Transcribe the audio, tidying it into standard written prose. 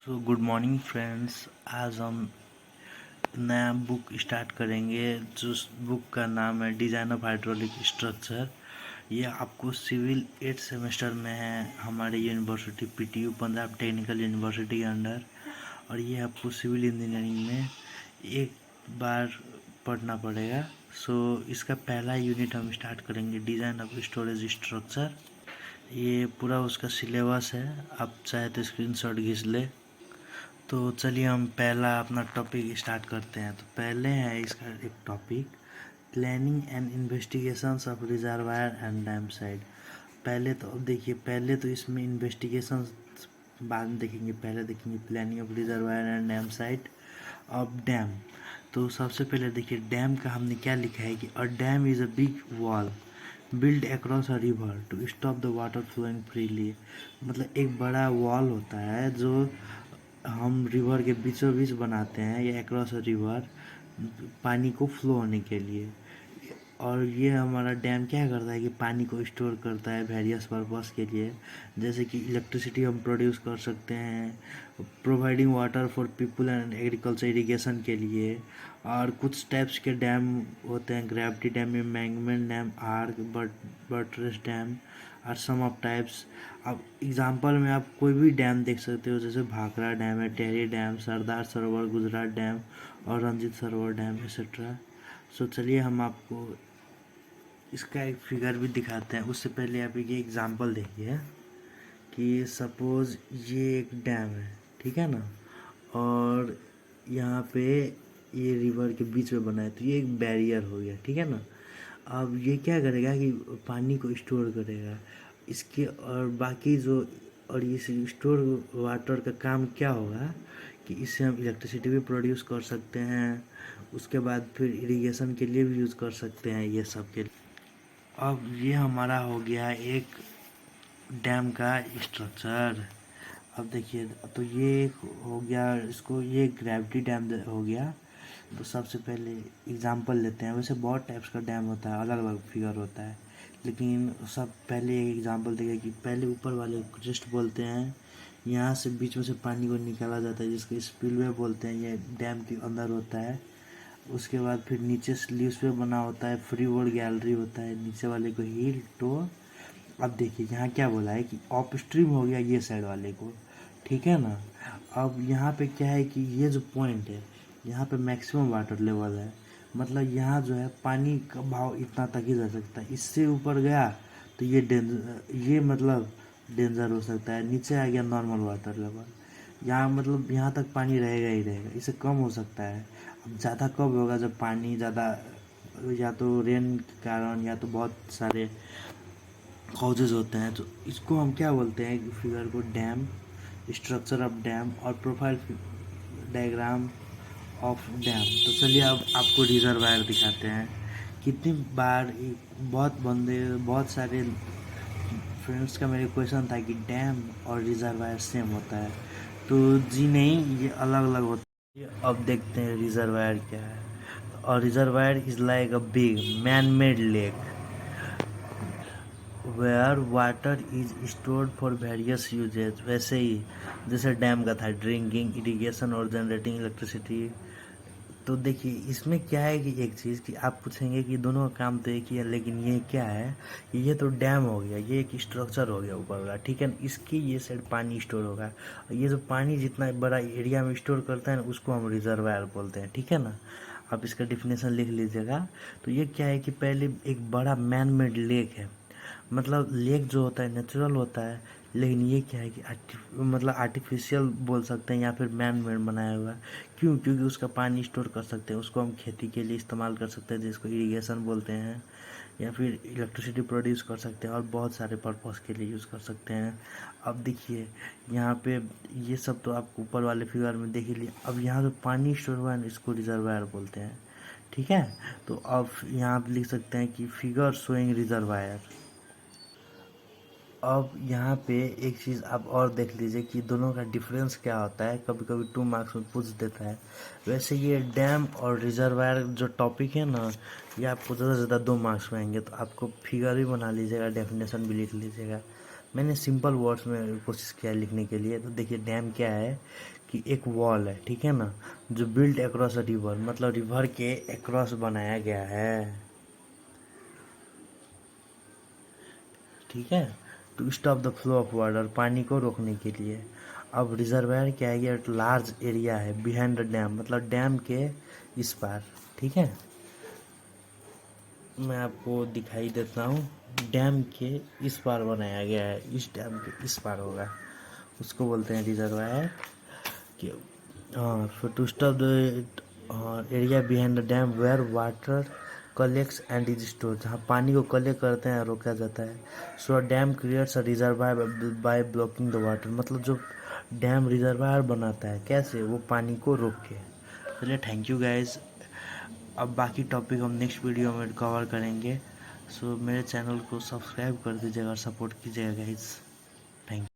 तो good morning friends. आज हम नया बुक स्टार्ट करेंगे जो बुक का नाम है डिज़ाइन ऑफ हाइड्रोलिक स्ट्रक्चर। ये आपको सिविल 8 सेमेस्टर में है हमारे university PTU Punjab technical university के अंडर। और ये आपको सिविल इंजीनियरिंग में एक बार पढ़ना पड़ेगा। सो इसका पहला यूनिट हम स्टार्ट करेंगे डिज़ाइन ऑफ स्टोरेज स्ट्रक्चर। ये पूरा उसका सिलेबस है, आप चाहे तो स्क्रीनशॉट खींच ले। तो चलिए हम पहला अपना टॉपिक स्टार्ट करते हैं। तो पहले है इसका एक topic planning and investigations of reservoir and dam side. पहले तो अब देखिए, पहले तो इसमें इन्वेस्टिगेशंस बाद में देखेंगे, पहले देखेंगे planning of reservoir and dam side of dam. तो सबसे पहले देखिए डैम का हमने क्या लिखा है कि a dam is a big wall build across a river to stop the water flowing freely. मतलब एक बड़ा वॉल होता है जो हम रिवर के बीचों बीच बनाते हैं या अक्रॉस रिवर पानी को फ्लो होने के लिए। और ये हमारा डैम क्या करता है कि पानी को स्टोर करता है वेरियस पर्पस के लिए, जैसे कि इलेक्ट्रिसिटी हम प्रोड्यूस कर सकते हैं, providing water for people and agriculture irrigation के लिए। और कुछ टाइप्स के डैम होते हैं, gravity dam, embankment dam, arc buttress dam और सम ऑफ टाइप्स। अब एग्जांपल में आप कोई भी डैम देख सकते हो, जैसे भाखड़ा डैम है, टेहरी डैम, सरदार सरोवर गुजरात डैम और रंजीत सरोवर डैम एक्सेट्रा। सो चलिए हम आपको इसका एक फिगर भी दिखाते हैं। उससे पहले आप एक एग्जांपल देखिए कि सपोज़ ये एक डैम है, ठीक है ना, और यहाँ पे ये रिवर के बीच में बना है, तो ये एक बैरियर हो गया, ठीक है ना। अब ये क्या करेगा कि पानी को स्टोर करेगा इसके, और बाकी जो, और ये स्टोर वाटर का काम क्या होगा कि इससे हम इलेक्ट्रिसिटी भी प्रोड्यूस कर सकते हैं, उसके बाद फिर इरिगेशन के लिए भी यूज़ कर सकते हैं ये सब के लिए। अब ये हमारा हो गया एक डैम का स्ट्रक्चर। अब देखिए, तो ये एक हो गया, इसको ये ग्रेविटी डैम हो गया। तो सबसे पहले एग्जांपल लेते हैं। वैसे बहुत टाइप्स का डैम होता है, अलग अलग फिगर होता है, लेकिन सब पहले एक एग्जांपल देखें कि पहले ऊपर वाले को जस्ट बोलते हैं, यहाँ से बीच में से पानी को निकाला जाता है जिसको स्पिलवे बोलते हैं, ये डैम के अंदर होता है। उसके बाद फिर नीचे स्लीव्स पे बना होता है, फ्री वर्ड गैलरी होता है, नीचे वाले को हील टो। अब देखिए यहाँ क्या बोला है कि ऑफ स्ट्रीम हो गया ये साइड वाले को, ठीक है ना। अब यहाँ पे क्या है कि ये जो पॉइंट है यहाँ पे मैक्सिमम वाटर लेवल है, मतलब यहाँ जो है पानी का भाव इतना तक ही जा सकता है। इससे ऊपर गया तो ये डेंजर, ये मतलब डेंजर हो सकता है। नीचे आ गया नॉर्मल वाटर लेवल, यहाँ मतलब यहाँ तक पानी रहेगा ही रहेगा, इससे कम हो सकता है। अब ज़्यादा कब होगा, जब पानी ज़्यादा, या तो रेन के कारण या तो बहुत सारे कॉजेज होते हैं। तो इसको हम क्या बोलते हैं फिगर को, डैम, स्ट्रक्चर ऑफ डैम और प्रोफाइल डायग्राम ऑफ डैम। तो चलिए अब आपको रिजर्वायर दिखाते हैं। कितनी बार बहुत बंदे, बहुत सारे फ्रेंड्स का मेरे क्वेश्चन था कि डैम और रिजर्वायर सेम होता है, तो जी नहीं, ये अलग अलग होता है। ये अब देखते हैं रिजर्वायर क्या है। और reservoir is like a big man made lake where water is stored for various uses. वैसे ही जैसे डैम का था, ड्रिंकिंग, इरिगेशन और जनरेटिंग इलेक्ट्रिसिटी। तो देखिए इसमें क्या है कि एक चीज़ कि आप पूछेंगे कि दोनों का काम तो एक ही है, लेकिन ये क्या है कि ये तो डैम हो गया, ये एक स्ट्रक्चर हो गया ऊपर वाला, ठीक है ना। इसकी ये साइड पानी स्टोर होगा, और ये जो पानी जितना बड़ा एरिया में स्टोर करता है ना, उसको हम रिजर्वायर बोलते हैं, ठीक है ना। आप इसका डिफिनेशन लिख लीजिएगा। तो ये क्या है कि पहले एक बड़ा मैन मेड लेक है, मतलब लेक जो होता है नेचुरल होता है, लेकिन ये क्या है कि मतलब आर्टिफिशियल बोल सकते हैं या फिर मैन मेड बनाया हुआ। क्यों? क्योंकि उसका पानी स्टोर कर सकते हैं, उसको हम खेती के लिए इस्तेमाल कर सकते हैं जिसको इरिगेशन बोलते हैं, या फिर इलेक्ट्रिसिटी प्रोड्यूस कर सकते हैं और बहुत सारे पर्पस के लिए यूज़ कर सकते हैं। अब देखिए यहाँ पे ये सब तो आप ऊपर वाले फिगर में देख ही लिए। अब यहाँ जो पानी स्टोर हुआ है ना, इसको रिजर्वायर बोलते हैं, ठीक है। तो अब यहाँ आप लिख सकते हैं कि फिगर शोइंग रिजर्वायर। अब यहाँ पे एक चीज़ आप और देख लीजिए कि दोनों का डिफरेंस क्या होता है, कभी कभी 2 मार्क्स में पूछ देता है। वैसे ये डैम और रिजर्वायर जो टॉपिक है ना, ये आपको ज़्यादा से ज़्यादा 2 मार्क्स में आएंगे, तो आपको फिगर भी बना लीजिएगा, डेफिनेशन भी लिख लीजिएगा। मैंने सिंपल वर्ड्स में कोशिश किया लिखने के लिए। तो देखिए डैम क्या है कि एक वॉल है, ठीक है ना, जो बिल्ड अक्रॉस अ रिवर, मतलब रिवर के अक्रॉस बनाया गया है, ठीक है, to stop the flow of water, पानी को रोकने के लिए। अब रिजर्वायर क्या है, ये लार्ज एरिया है बिहाइंड द डैम, मतलब डैम के इस पार, ठीक है। मैं आपको दिखाई देता हूँ, डैम के इस पार बनाया गया है, इस डैम के इस पार होगा, उसको बोलते हैं रिजर्वायर। कि हाँ, फिर to stop the area behind the dam where water collects and is store, जहाँ पानी को कलेक्ट करते हैं रोका जाता है। So dam creates a reservoir by blocking the water, मतलब जो डैम रिजर्वायर बनाता है कैसे, वो पानी को रोक के। चलिए थैंक यू गाइज। अब बाकी टॉपिक हम नेक्स्ट वीडियो में कवर करेंगे। सो मेरे चैनल को सब्सक्राइब कर दीजिएगा और सपोर्ट कीजिएगा गाइज। Thank you.